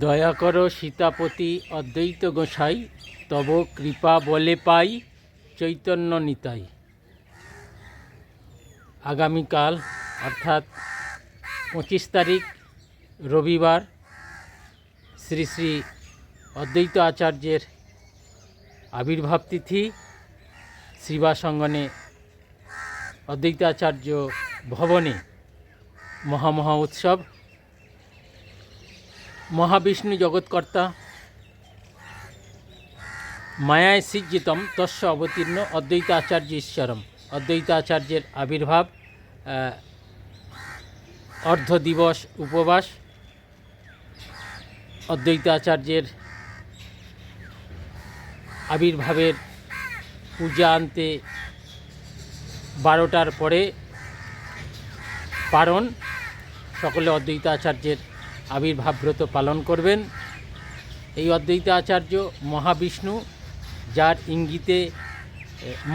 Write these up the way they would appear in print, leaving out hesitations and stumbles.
দয়া করো সীতাপতি অদ্বৈত গোসাই, তব কৃপা বলে পাই চৈতন্য নিতাই। আগামীকাল অর্থাৎ 25 তারিখ রবিবার শ্রী শ্রী অদ্বৈত আচার্যের আবির্ভাব তিথি। শ্রীবাসঙ্গনে অদ্বৈত আচার্য ভবনে মহা উৎসব। মহাবিষ্ণু জগৎকর্তা মায়ায় সিজ্জিতম তস্য অবতীর্ণ অদ্বৈত আচার্য ঈশ্বরম। অদ্বৈত আচার্যের আবির্ভাব, অর্ধ দিবস উপবাস। অদ্বৈত আচার্যের আবির্ভাবের পূজা আনতে 12টার পরে পারণ। সকলে অদ্বৈত আচার্যের আবির্ভাব ব্রত পালন করবেন। এই অদ্বৈত আচার্য মহাবিষ্ণু, যার ইঙ্গিতে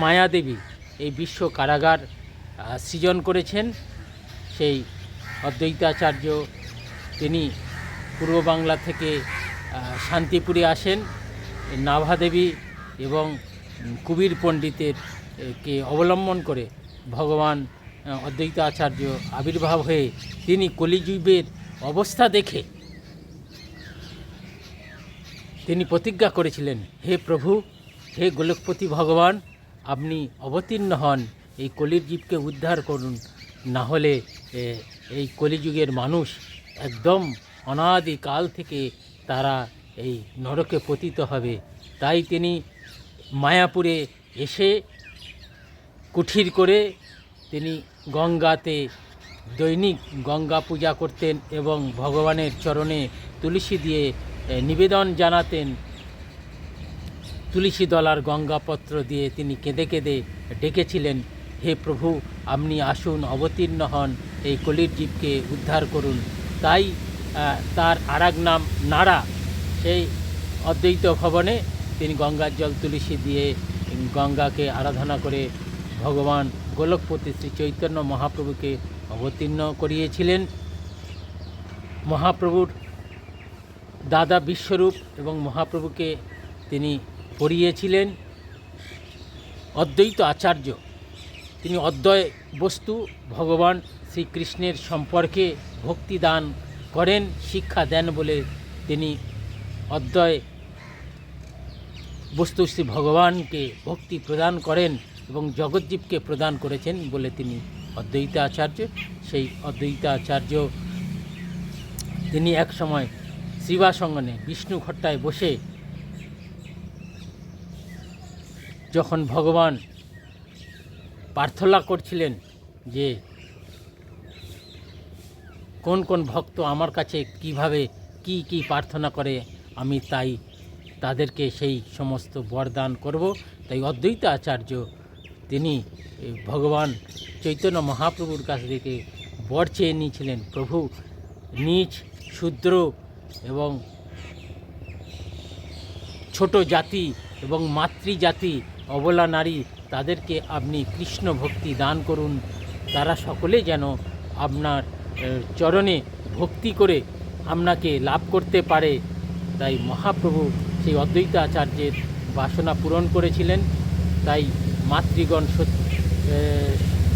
মায়াদেবী এই বিশ্ব কারাগার সৃজন করেছেন। সেই অদ্বৈত আচার্য তিনি পূর্ব বাংলা থেকে শান্তিপুরে আসেন। নাভাদেবী এবং কুবির পণ্ডিতের কে অবলম্বন করে ভগবান অদ্বৈত আচার্য আবির্ভাব হয়ে তিনি কলিযুগের অবস্থা দেখে তিনি প্রতিজ্ঞা করেছিলেন, হে প্রভু, হে গোলকপতি ভগবান, আপনি অবতীর্ণ হন, এই কলির জীবকে উদ্ধার করুন, না হলে এই কলিযুগের মানুষ একদম অনাদিকাল থেকে তারা এই নরকে পতিত হবে। তাই তিনি মায়াপুরে এসে কুঠির করে তিনি গঙ্গাতে দৈনিক গঙ্গা পূজা করতেন এবং ভগবানের চরণে তুলসী দিয়ে নিবেদন জানাতেন। তুলসী দলার গঙ্গাপত্র দিয়ে তিনি কেঁদে কেঁদে ডেকেছিলেন, হে প্রভু, আপনি আসুন, অবতীর্ণ হন, এই কলির জীবকে উদ্ধার করুন। তাই তার আরেক নাম নারা। সেই অদ্বৈত ভবনে তিনি গঙ্গার জল তুলসী দিয়ে গঙ্গাকে আরাধনা করে ভগবান গোলকপতি শ্রী চৈতন্য মহাপ্রভুকে অবতীর্ণ করিয়েছিলেন। মহাপ্রভুর দাদা বিশ্বরূপ এবং মহাপ্রভুকে তিনি পড়িয়েছিলেন। অদ্বৈত আচার্য তিনি অদ্বয় বস্তু ভগবান শ্রীকৃষ্ণের সম্পর্কে ভক্তি দান করেন, শিক্ষা দেন বলে তিনি অদ্বয় বস্তু শ্রী ভগবানকে ভক্তি প্রদান করেন এবং জগজ্জীবকে প্রদান করেছেন বলে তিনি অদ্বৈত আচার্য। সেই অদ্বৈত আচার্য তিনি এক সময় শ্রীবাসঙ্গনে বিষ্ণু ঘট্টায় বসে যখন ভগবান প্রার্থনা করছিলেন যে কোন কোন ভক্ত আমার কাছে কিভাবে কি প্রার্থনা করে, আমি তাই তাদেরকে সেই সমস্ত বরদান করব। তাই অদ্বৈত আচার্য তিনি ভগবান চৈতন্য মহাপ্রভুর কাছ থেকে বর চেয়ে নিয়েছিলেন, প্রভু, নীচ, শূদ্র এবং ছোট জাতি এবং মাতৃজাতি, অবলা নারী, তাদেরকে আপনি কৃষ্ণ ভক্তি দান করুন, তারা সকলে যেন আপনার চরণে ভক্তি করে আপনাকে লাভ করতে পারে। তাই মহাপ্রভু সেই অদ্বৈত আচার্যের বাসনা পূরণ করেছিলেন। তাই মাতৃগণ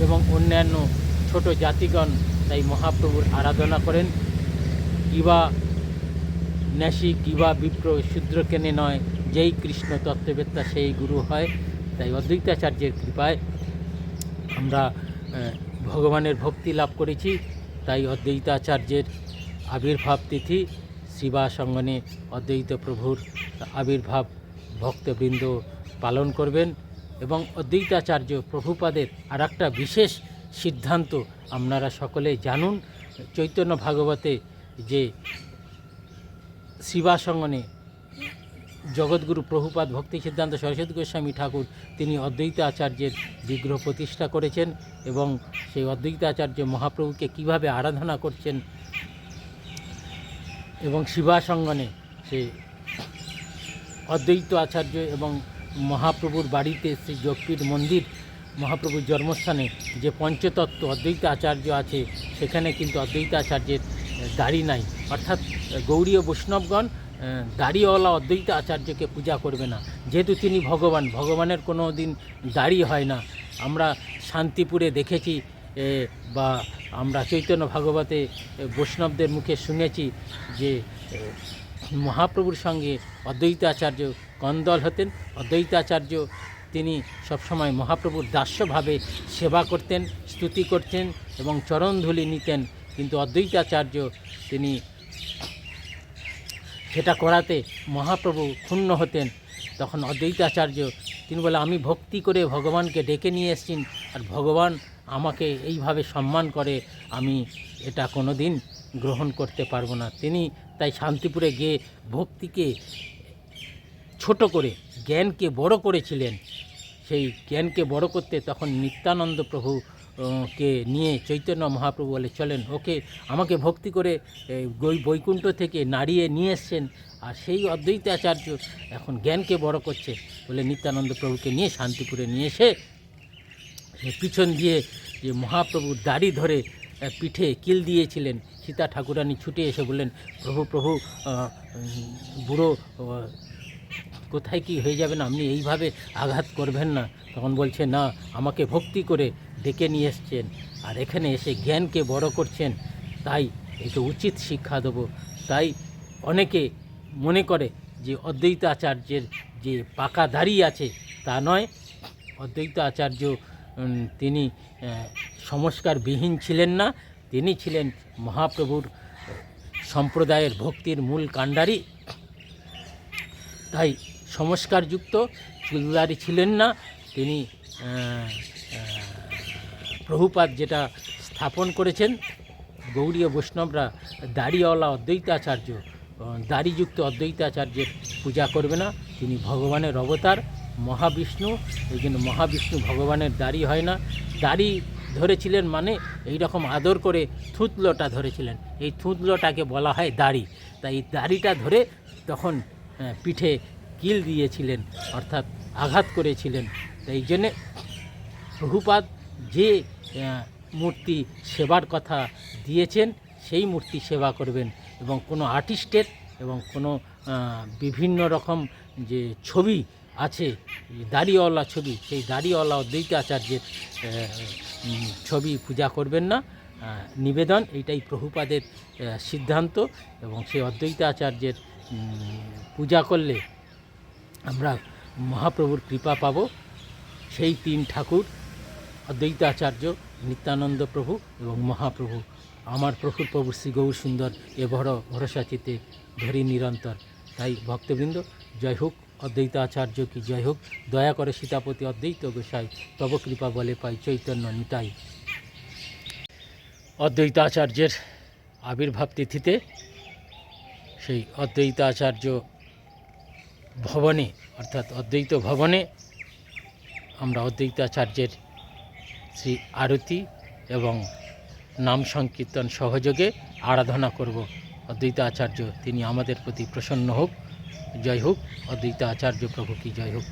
এবং অন্যান্য ছোট জাতিগণ তাই মহাপ্রভুর আরাধনা করেন। কিবা ন্যাসী কিবা বিপ্র শূদ্র কেনে নয়, যেই কৃষ্ণ তত্ত্ববেত্তা সেই গুরু হয়। তাই অদ্বৈতাচার্যের কৃপায় আমরা ভগবানের ভক্তি লাভ করেছি। তাই অদ্বৈতাচার্যের আবির্ভাব তিথি শ্রীবাসঙ্গনে অদ্বৈত প্রভুর আবির্ভাব ভক্তবৃন্দ পালন করবেন। এবং অদ্বৈতাচার্য প্রভুপাদের আর একটা বিশেষ সিদ্ধান্ত আপনারা সকলে জানুন। চৈতন্য ভাগবতে যে শ্রীবাসঙ্গনে জগৎগুরু প্রভুপাদ ভক্তি সিদ্ধান্ত সরস্বতী গোস্বামী ঠাকুর তিনি অদ্বৈত আচার্যের বিগ্রহ প্রতিষ্ঠা করেছেন এবং সেই অদ্বৈত আচার্য মহাপ্রভুকে কিভাবে আরাধনা করছেন এবং শিবাসঙ্গনে সেই অদ্বৈত আচার্য এবং মহাপ্রভুর বাড়িতে শ্রী যোগপীঠ মন্দির, মহাপ্রভুর জন্মস্থানে যে পঞ্চতত্ত্ব অদ্বৈত আচার্য আছে, সেখানে কিন্তু অদ্বৈত আচার্যের দাড়ি নাই, অর্থাৎ গৌড়ীয় বৈষ্ণবগণ দাড়িওয়ালা অদ্বৈত আচার্যকে পূজা করবে না, যেহেতু তিনি ভগবান, ভগবানের কোনো দিন দাড়ি হয় না। আমরা শান্তিপুরে দেখেছি বা আমরা চৈতন্য ভাগবতে বৈষ্ণবদের মুখে শুনেছি যে মহাপ্রভুর সঙ্গে অদ্বৈত আচার্য কন্দল হতেন। অদ্বৈত আচার্য তিনি সবসময় মহাপ্রভুর দাস্যভাবে সেবা করতেন, স্তুতি করতেন এবং চরণধূলি নিতেন, কিন্তু অদ্বৈতাচার্য তিনি সেটা করাতে মহাপ্রভু ক্ষুণ্ণ হতেন। তখন অদ্বৈতাচার্য তিনি বলে, আমি ভক্তি করে ভগবানকে ডেকে নিয়ে এসেছি, আর ভগবান আমাকে এইভাবে সম্মান করে, আমি এটা কোনো দিন গ্রহণ করতে পারবো না। তিনি তাই শান্তিপুরে গিয়ে ভক্তিকে ছোট করে জ্ঞানকে বড় করেছিলেন। সেই জ্ঞানকে বড় করতে তখন নিত্যানন্দ প্রভুকে নিয়ে চৈতন্য মহাপ্রভু বলে, চলেন, ওকে আমাকে ভক্তি করে বৈকুণ্ঠ থেকে নাড়িয়ে নিয়ে এসছেন, আর সেই অদ্বৈতাচার্য এখন জ্ঞানকে বড় করছে বলে নিত্যানন্দ প্রভুকে নিয়ে শান্তিপুরে নিয়ে এসে পিছন দিয়ে যে মহাপ্রভুর দাড়ি ধরে পিঠে কিল দিয়েছিলেন। সীতা ঠাকুরানী ছুটে এসে বললেন, প্রভু প্রভু বুড়ো কোথায় কি হয়ে যাবেন, আপনি এইভাবে আঘাত করবেন না। তখন বলছে, না, আমাকে ভক্তি করে ডেকে নিয়ে এসছেন আর এখানে এসে জ্ঞানকে বড় করছেন, তাই একে উচিত শিক্ষা দেবো। তাই অনেকে মনে করে যে অদ্বৈত আচার্যের যে পাকা দাড়ি আছে তা নয়, অদ্বৈত আচার্য তিনি সংস্কারবিহীন ছিলেন না, তিনি ছিলেন মহাপ্রভুর সম্প্রদায়ের ভক্তির মূল কাণ্ডারি। তাই সংস্কারযুক্ত চুলদারি ছিলেন না তিনি। প্রভুপাদ যেটা স্থাপন করেছেন, গৌড়ীয় বৈষ্ণবরা দাড়িওয়ালা অদ্বৈতাচার্য, দাড়িযুক্ত অদ্বৈতাচার্যের পূজা করবে না। তিনি ভগবানের অবতার, মহাবিষ্ণু, এই জন্য মহাবিষ্ণু ভগবানের দাড়ি হয় না। দাড়ি ধরেছিলেন মানে এই রকম আদর করে থুতলোটা ধরেছিলেন, এই থুতলোটাকে বলা হয় দাড়ি। তাই এই দাড়িটা ধরে তখন পিঠে কিল দিয়েছিলেন, অর্থাৎ আঘাত করেছিলেন। তাই জন্যে প্রভুপাদ যে মূর্তি সেবার কথা দিয়েছেন সেই মূর্তি সেবা করবেন, এবং কোনো আর্টিস্টের এবং কোনো বিভিন্ন রকম যে ছবি আছে, দাড়িওয়ালা ছবি, সেই দাড়িওয়ালা অদ্বৈত আচার্যের ছবি পূজা করবেন না। নিবেদন এইটাই প্রভুপাদের সিদ্ধান্ত, এবং সেই অদ্বৈত আচার্যের পূজা করলে আমরা মহাপ্রভুর কৃপা পাব। সেই তিন ঠাকুর অদ্বৈত আচার্য, নিত্যানন্দ প্রভু এবং মহাপ্রভু, আমার প্রভুর প্রভু শ্রী গৌর সুন্দর এ বড় ভরসা চিতে ধরি নিরন্তর। তাই ভক্তবৃন্দ, জয় হোক অদ্বৈত আচার্য কি জয় হোক। দয়া করে সীতাপতি অদ্বৈত গোসাই, তব কৃপা বলে পাই চৈতন্য নিতাই। অদ্বৈত আচার্যের আবির্ভাব তিথিতে সেই অদ্বৈত আচার্য ভবনে, অর্থাৎ অদ্বৈত ভবনে আমরা অদ্বৈত আচার্যের শ্রী আরতি এবং নাম সংকীর্তন সহযোগে আরাধনা করব। অদ্বৈত আচার্য তিনি আমাদের প্রতি প্রসন্ন হোক। জয় হোক অদ্বৈত আচার্য প্রভু কি জয় হোক।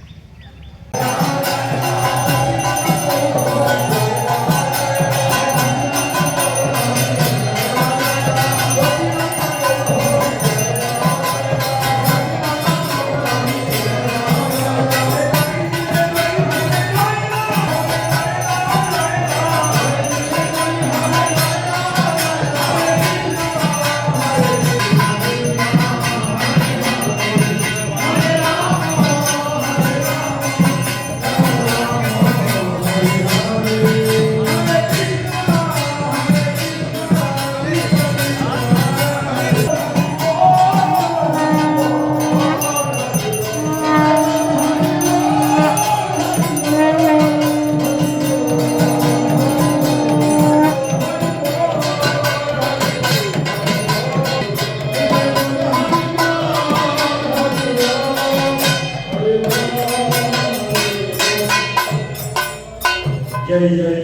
जय जय।